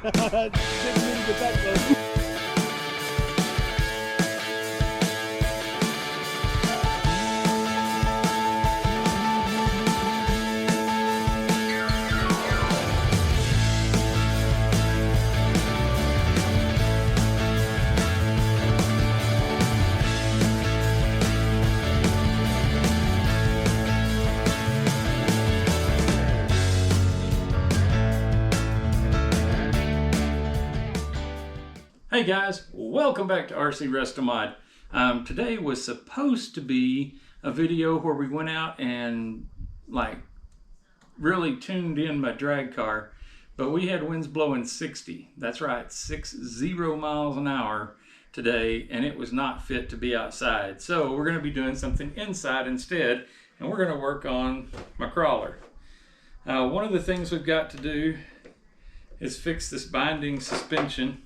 Didn't mean to get that close. Hey guys, welcome back to RC Restomod. Today was supposed to be a video where we went out and really tuned in my drag car, but we had winds blowing 60. That's right, 60 miles an hour today, and it was not fit to be outside. So we're going to be doing something inside instead, and we're going to work on my crawler. One of the things we've got to do is fix this binding suspension.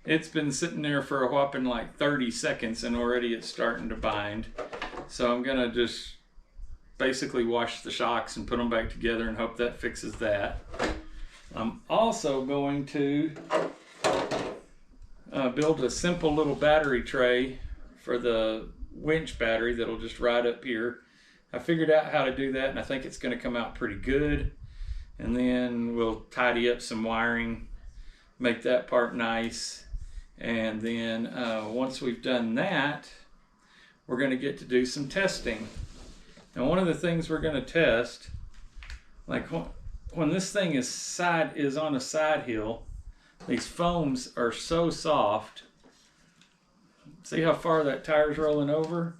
It's been sitting there for a whopping like 30 seconds and already it's starting to bind. So I'm gonna just basically wash the shocks and put them back together and hope that fixes that. I'm also going to build a simple little battery tray for the winch battery that'll just ride up here. I figured out how to do that and I think it's gonna come out pretty good. And then we'll tidy up some wiring, make that part nice. And then once we've done that, we're going to get to do some testing. Now one of the things we're going to test, like when this thing is on a side hill, these foams are so soft. See how far that tire's rolling over?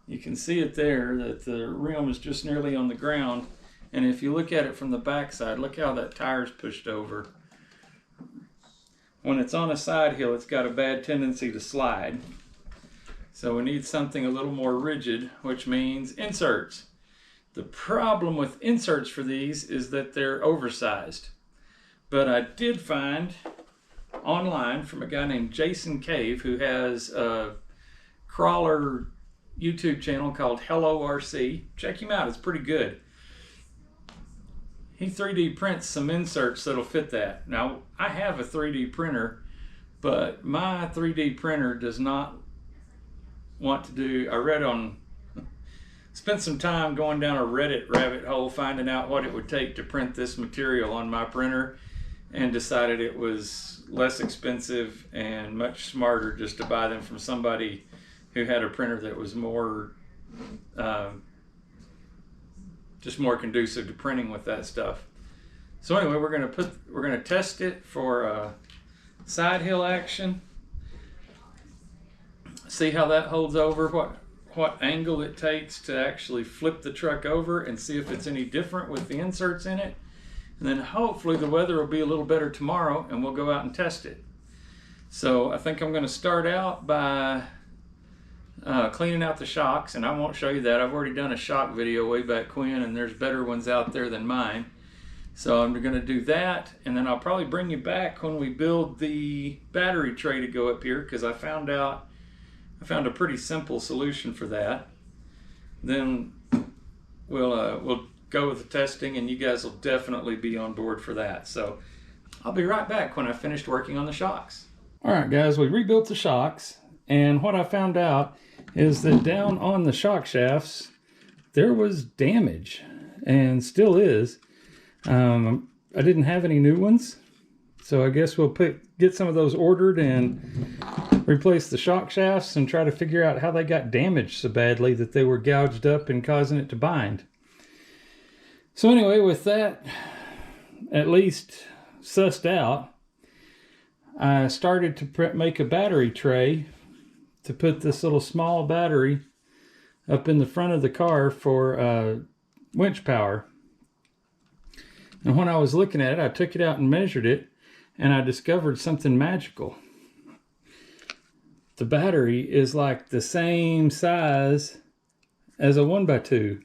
You can see it there that the rim is just nearly on the ground. And if you look at it from the back side, look how that tire's pushed over. When it's on a side hill, it's got a bad tendency to slide. So we need something a little more rigid, which means inserts. The problem with inserts for these is that they're oversized. But I did find online from a guy named Jason Cave, who has a crawler YouTube channel called Hello RC. Check him out, it's pretty good. He 3D prints some inserts that'll fit that. Now, I have a 3D printer, but my 3D printer does not want to do, spent some time going down a Reddit rabbit hole finding out what it would take to print this material on my printer and decided it was less expensive and much smarter just to buy them from somebody who had a printer that was more just more conducive to printing with that stuff. So anyway, we're gonna test it for side hill action. See how that holds over, what angle it takes to actually flip the truck over, and see if it's any different with the inserts in it. And then hopefully the weather will be a little better tomorrow and we'll go out and test it. So I think I'm gonna start out by cleaning out the shocks, and I won't show you that. I've already done a shock video way back when, and there's better ones out there than mine. So I'm going to do that, and then I'll probably bring you back when we build the battery tray to go up here, because I found a pretty simple solution for that. Then we'll go with the testing, and you guys will definitely be on board for that. So I'll be right back when I finished working on the shocks. All right, guys, we rebuilt the shocks, and what I found out is that down on the shock shafts there was damage, and still is. I didn't have any new ones, so I guess we'll get some of those ordered and replace the shock shafts and try to figure out how they got damaged so badly that they were gouged up and causing it to bind. So anyway, with that at least sussed out, I started to make a battery tray to put this little small battery up in the front of the car for winch power. And when I was looking at it, I took it out and measured it, and I discovered something magical. The battery is like the same size as a 1x2.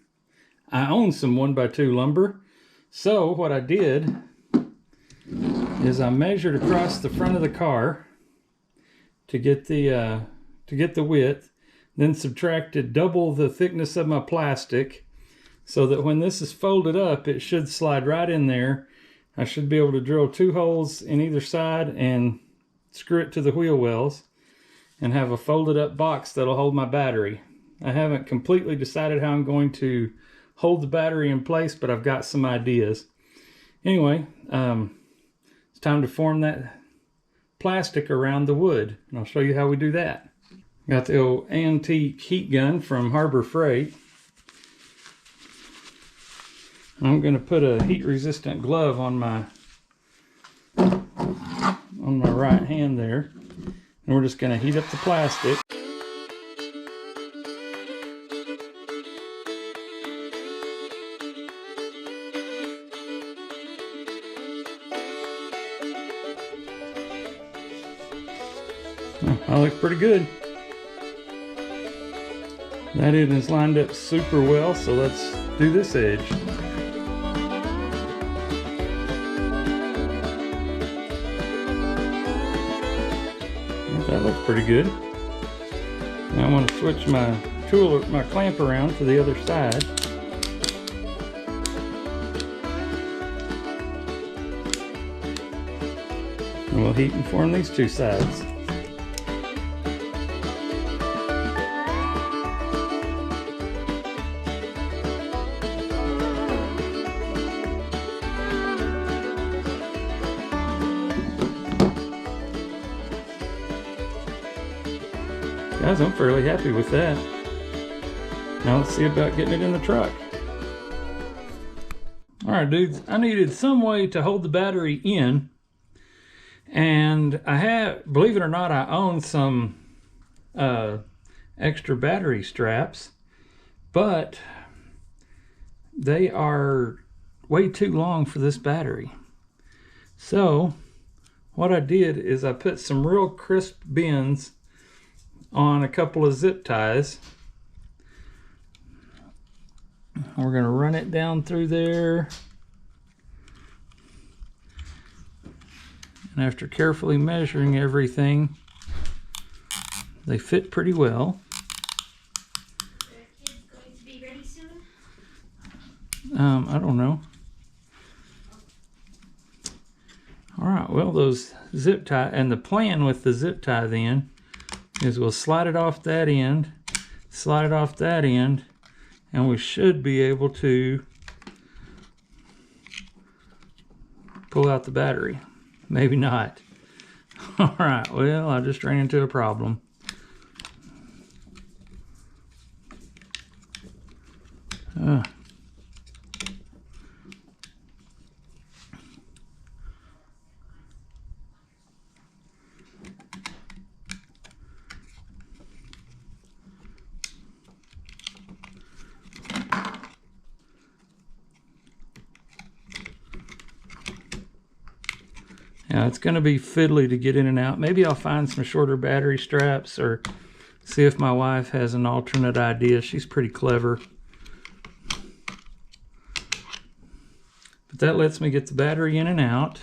I own some 1x2 lumber, so what I did is I measured across the front of the car to get the width, then subtracted double the thickness of my plastic so that when this is folded up, it should slide right in there I should be able to drill 2 holes in either side and screw it to the wheel wells and have a folded up box that'll hold my battery. I haven't completely decided how I'm going to hold the battery in place, but I've got some ideas. Anyway, it's time to form that plastic around the wood, and I'll show you how we do that. Got the old antique heat gun from Harbor Freight. I'm going to put a heat resistant glove on my right hand there, and we're just going to heat up the plastic. That looks pretty good. That end is lined up super well, so let's do this edge. That looks pretty good. Now I'm going to switch my clamp around to the other side. And we'll heat and form these 2 sides. Guys, I'm fairly happy with that. Now let's see about getting it in the truck. Alright dudes, I needed some way to hold the battery in, and I have, believe it or not, I own some extra battery straps, but they are way too long for this battery. So what I did is I put some real crisp bends on a couple of zip ties. We're going to run it down through there, and after carefully measuring everything, they fit pretty well. Are kids going to be ready soon? I don't know. Alright, well, those zip tie, and the plan with the zip tie then is we'll slide it off that end, slide it off that end, and we should be able to pull out the battery. Maybe not. Alright, well, I just ran into a problem. Yeah, it's going to be fiddly to get in and out. Maybe I'll find some shorter battery straps or see if my wife has an alternate idea. She's pretty clever. But that lets me get the battery in and out.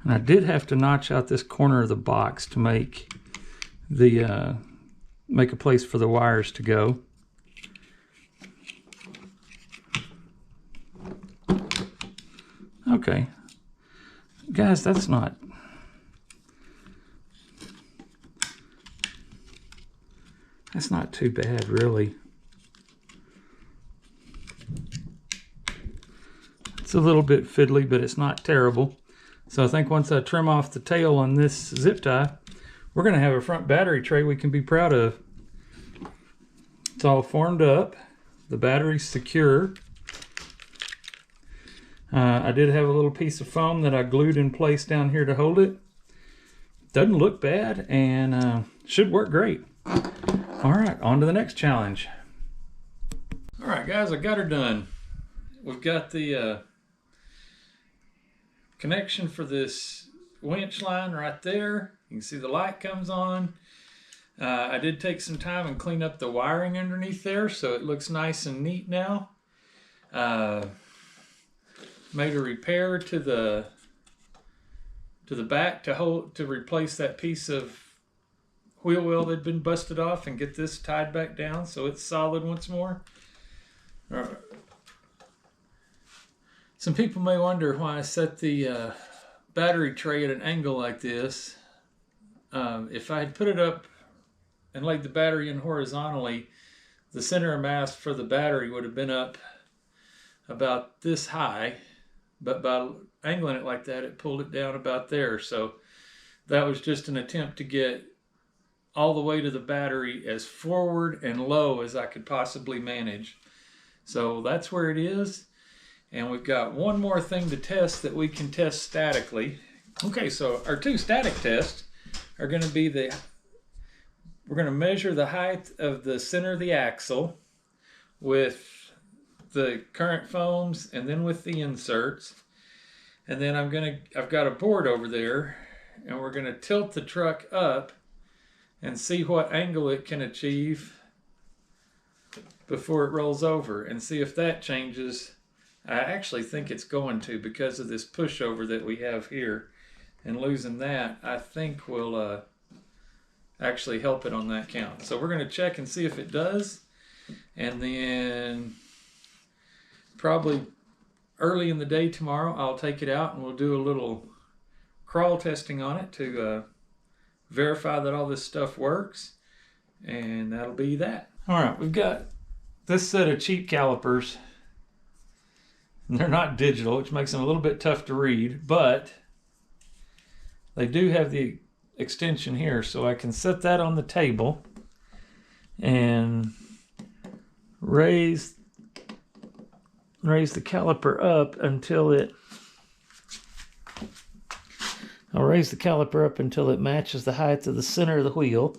And I did have to notch out this corner of the box to make the make a place for the wires to go. Okay, guys, that's not too bad, really. It's a little bit fiddly, but it's not terrible. So I think once I trim off the tail on this zip tie, we're going to have a front battery tray we can be proud of. It's all formed up. The battery's secure. I did have a little piece of foam that I glued in place down here to hold it. Doesn't look bad, and should work great. All right, on to the next challenge. All right, guys, I got her done. We've got the connection for this winch line right there. You can see the light comes on. I did take some time and clean up the wiring underneath there, so it looks nice and neat now. Made a repair to the back to replace that piece of wheel well that had been busted off and get this tied back down so it's solid once more. All right. Some people may wonder why I set the battery tray at an angle like this. If I had put it up and laid the battery in horizontally, the center of mass for the battery would have been up about this high, but by angling it like that, it pulled it down about there. So that was just an attempt to get all the way to the battery as forward and low as I could possibly manage. So that's where it is. And we've got one more thing to test that we can test statically. Okay, so our two static tests are going to be we're going to measure the height of the center of the axle with the current foams and then with the inserts. And then I've got a board over there, and we're going to tilt the truck up and see what angle it can achieve before it rolls over, and see if that changes. I actually think it's going to, because of this pushover that we have here, and losing that I think will actually help it on that count. So we're going to check and see if it does, and then probably early in the day tomorrow I'll take it out and we'll do a little crawl testing on it to verify that all this stuff works, and that'll be that. All right, we've got this set of cheap calipers, and they're not digital, which makes them a little bit tough to read, but they do have the extension here, so I can set that on the table and raise the caliper up until I'll raise the caliper up until it matches the height of the center of the wheel.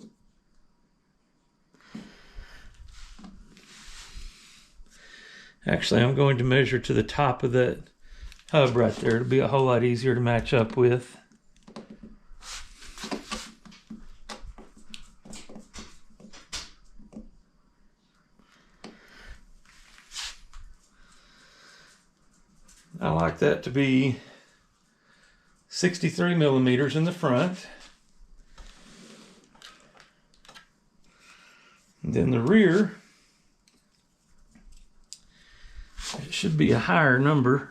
Actually, I'm going to measure to the top of that hub right there. It'll be a whole lot easier to match up with. I like that to be 63 millimeters in the front. And then the rear, it should be a higher number,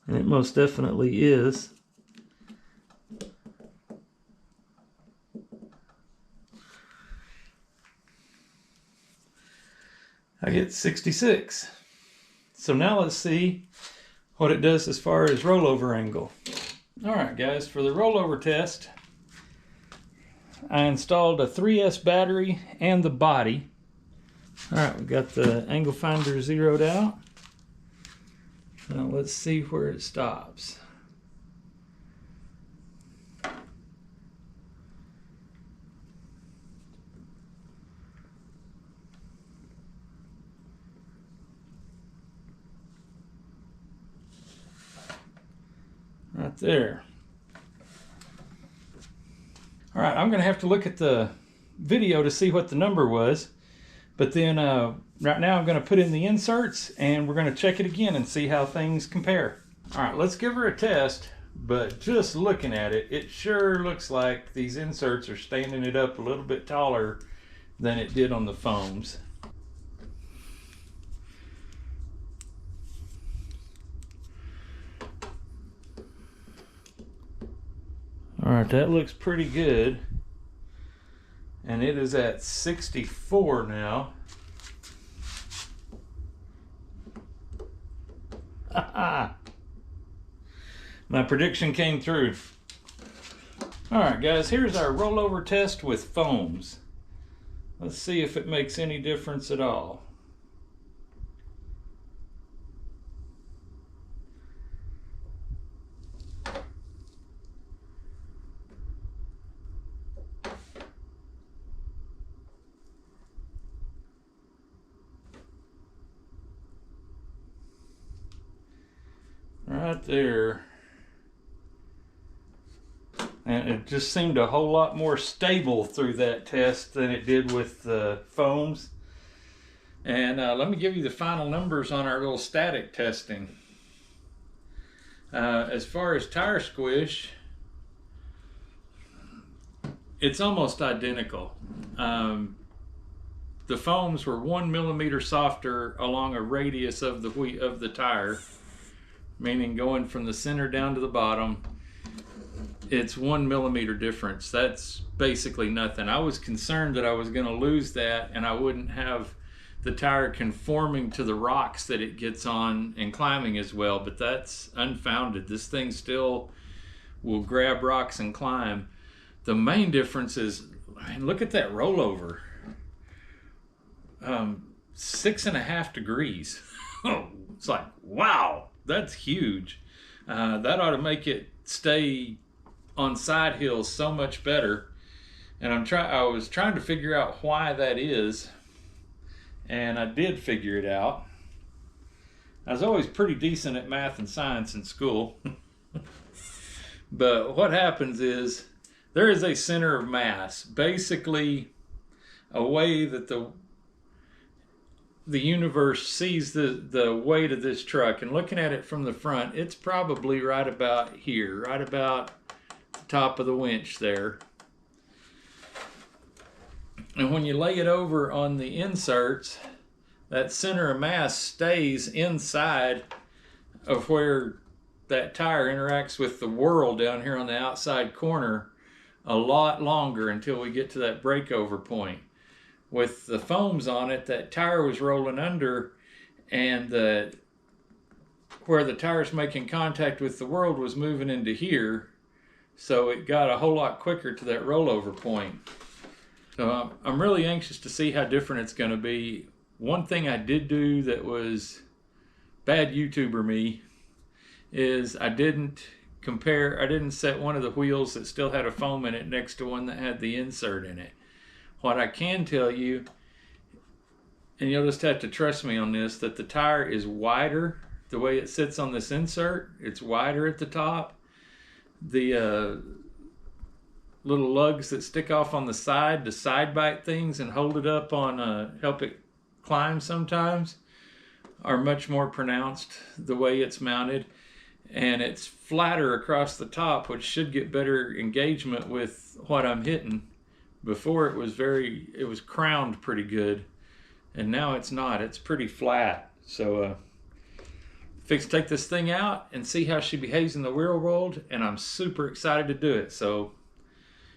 and it most definitely is. I get 66. So now let's see what it does as far as rollover angle. All right, guys, for the rollover test, I installed a 3S battery and the body. All right, we've got the angle finder zeroed out. Now let's see where it stops. Right there. All right, I'm going to have to look at the video to see what the number was, but then right now I'm going to put in the inserts and we're going to check it again and see how things compare. All right, let's give her a test, but just looking at it, it sure looks like these inserts are standing it up a little bit taller than it did on the foams. All right, that looks pretty good. And it is at 64 now. My prediction came true. All right, guys, here's our rollover test with foams. Let's see if it makes any difference at all. Right there. And it just seemed a whole lot more stable through that test than it did with the foams. And let me give you the final numbers on our little static testing. As far as tire squish, it's almost identical. The foams were 1 millimeter softer along a radius of the tire, meaning going from the center down to the bottom. It's 1 millimeter difference. That's basically nothing. I was concerned that I was going to lose that and I wouldn't have the tire conforming to the rocks that it gets on and climbing as well, but that's unfounded. This thing still will grab rocks and climb. The main difference is, man, look at that rollover. 6.5 degrees. It's like, wow, that's huge. That ought to make it stay on side hills so much better. And I was trying to figure out why that is, and I did figure it out. I was always pretty decent at math and science in school. But what happens is there is a center of mass, basically a way that the universe sees the weight of this truck. And looking at it from the front, it's probably right about here, right about the top of the winch there. And when you lay it over on the inserts, that center of mass stays inside of where that tire interacts with the whirl down here on the outside corner a lot longer until we get to that breakover point. With the foams on it, that tire was rolling under, and where the tire's making contact with the world was moving into here, so it got a whole lot quicker to that rollover point. So I'm really anxious to see how different it's going to be. One thing I did do that was bad YouTuber me is I didn't set one of the wheels that still had a foam in it next to one that had the insert in it. What I can tell you, and you'll just have to trust me on this, that the tire is wider. The way it sits on this insert, it's wider at the top. The little lugs that stick off on the side to side bite things and hold it up on help it climb sometimes, are much more pronounced the way it's mounted. And it's flatter across the top, which should get better engagement with what I'm hitting. Before it was crowned pretty good, and now it's not. It's pretty flat. So take this thing out and see how she behaves in the real world, and I'm super excited to do it. So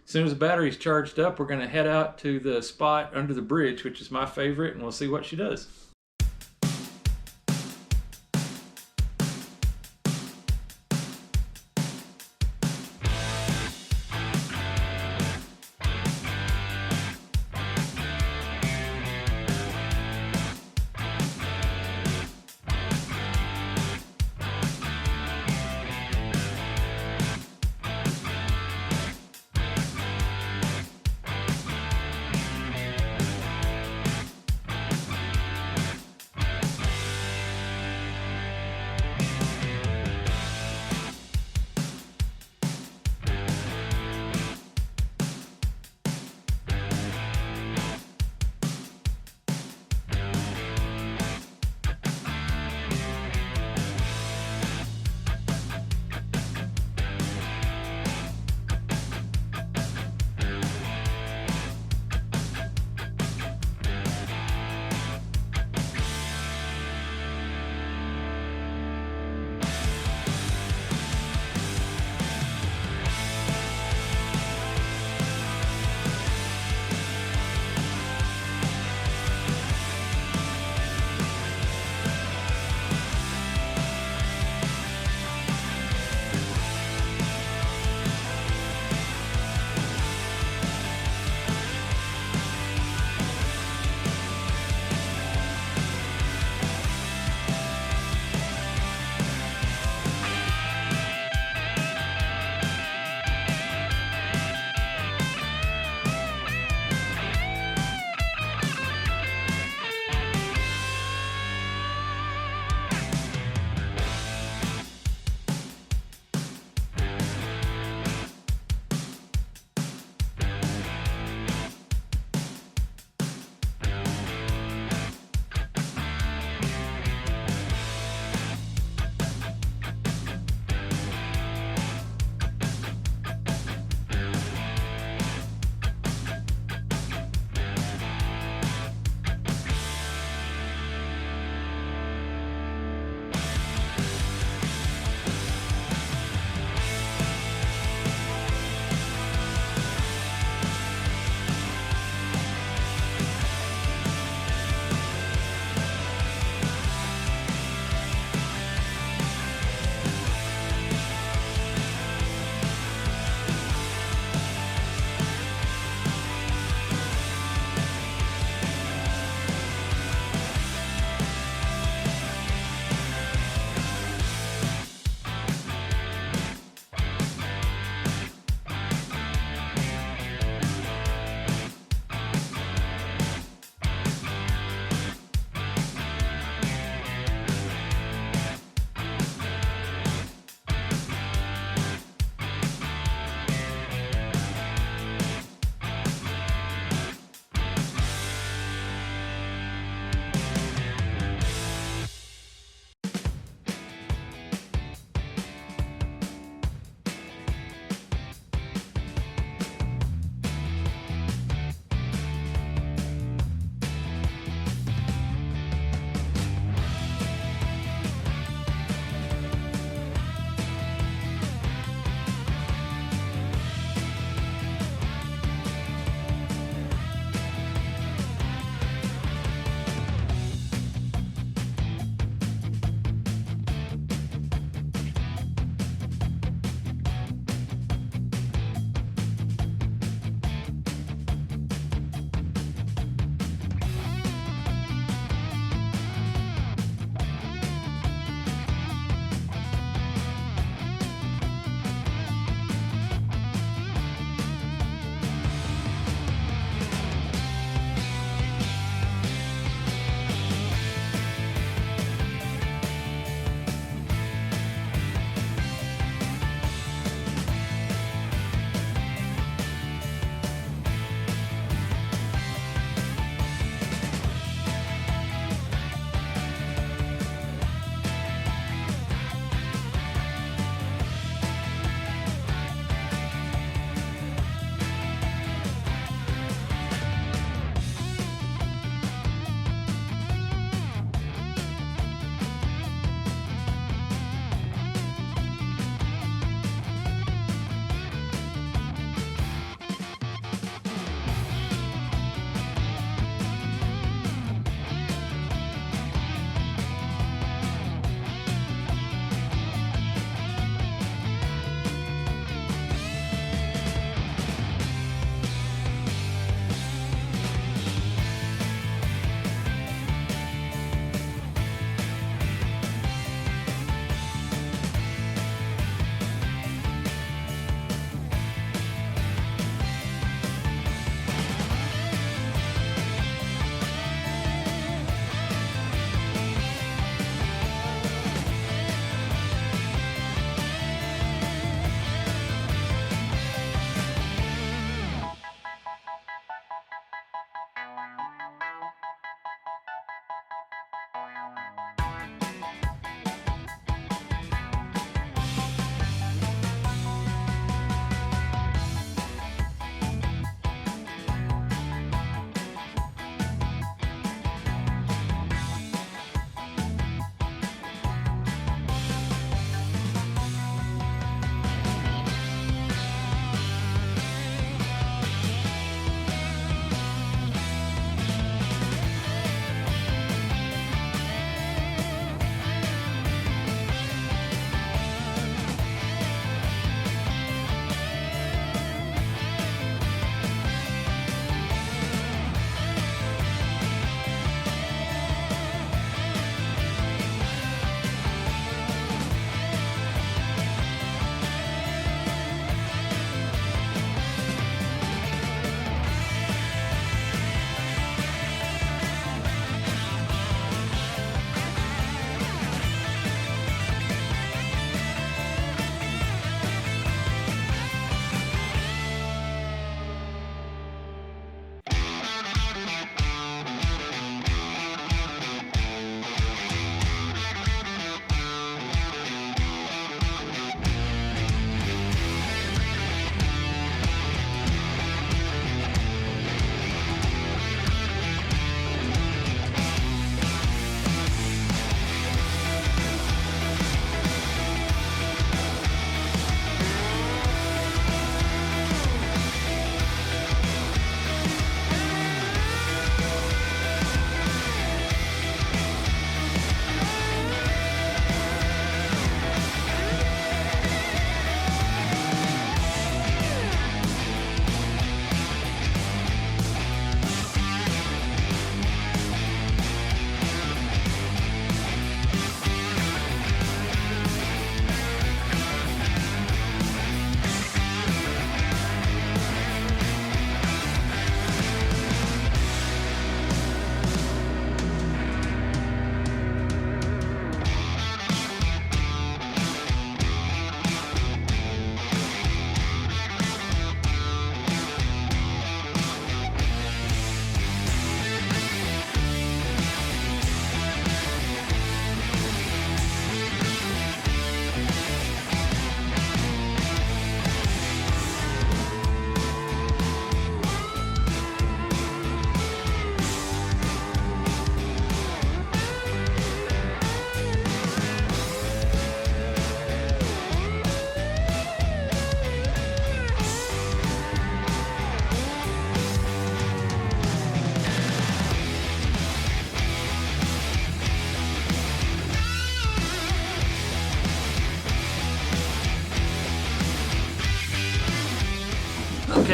as soon as the battery's charged up, we're going to head out to the spot under the bridge, which is my favorite, and we'll see what she does.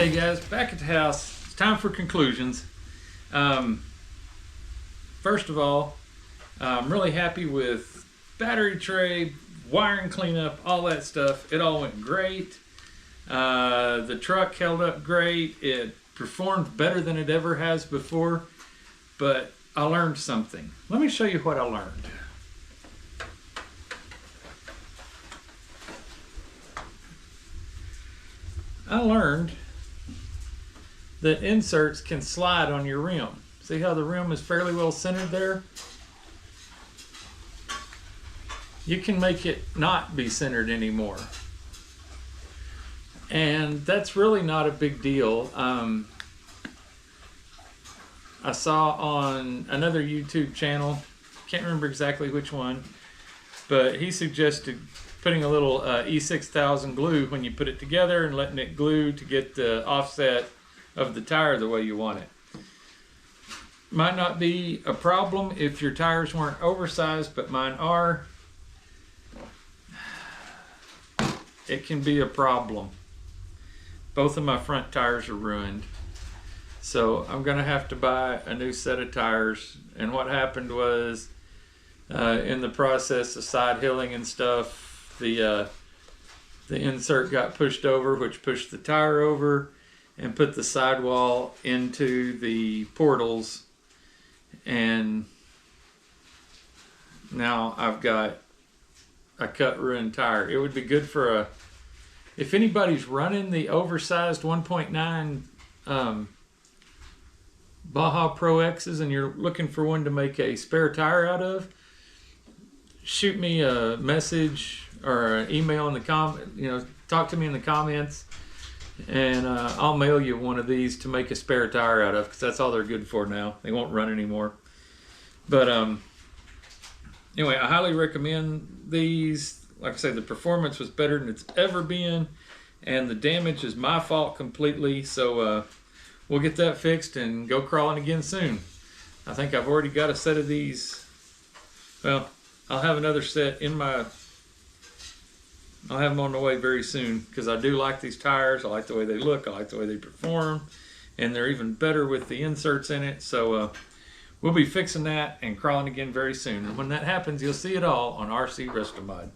Okay guys, back at the house. It's time for conclusions. First of all, I'm really happy with battery tray, wiring cleanup, all that stuff. It all went great. The truck held up great. It performed better than it ever has before, but I learned something. Let me show you what I learned. I learned that inserts can slide on your rim. See how the rim is fairly well centered there? You can make it not be centered anymore. And that's really not a big deal. I saw on another YouTube channel, can't remember exactly which one, but he suggested putting a little E6000 glue when you put it together and letting it glue to get the offset of the tire the way you want it. Might not be a problem if your tires weren't oversized, but mine are. It can be a problem. Both of my front tires are ruined. So I'm gonna have to buy a new set of tires. And what happened was, in the process of side hilling and stuff, the insert got pushed over, which pushed the tire over and put the sidewall into the portals. And now I've got a cut ruined tire. It would be good for if anybody's running the oversized 1.9 Baja Pro X's and you're looking for one to make a spare tire out of, shoot me a message or an email in the talk to me in the comments, and I'll mail you one of these to make a spare tire out of, because that's all they're good for now. They won't run anymore. But anyway, I highly recommend these. Like I say, the performance was better than it's ever been, and the damage is my fault completely. So we'll get that fixed and go crawling again soon. I think I've already got a set of these. Well, I'll have another set in I'll have them on the way very soon, because I do like these tires. I like the way they look. I like the way they perform, and they're even better with the inserts in it. So we'll be fixing that and crawling again very soon. And when that happens, you'll see it all on RC Resto Mod.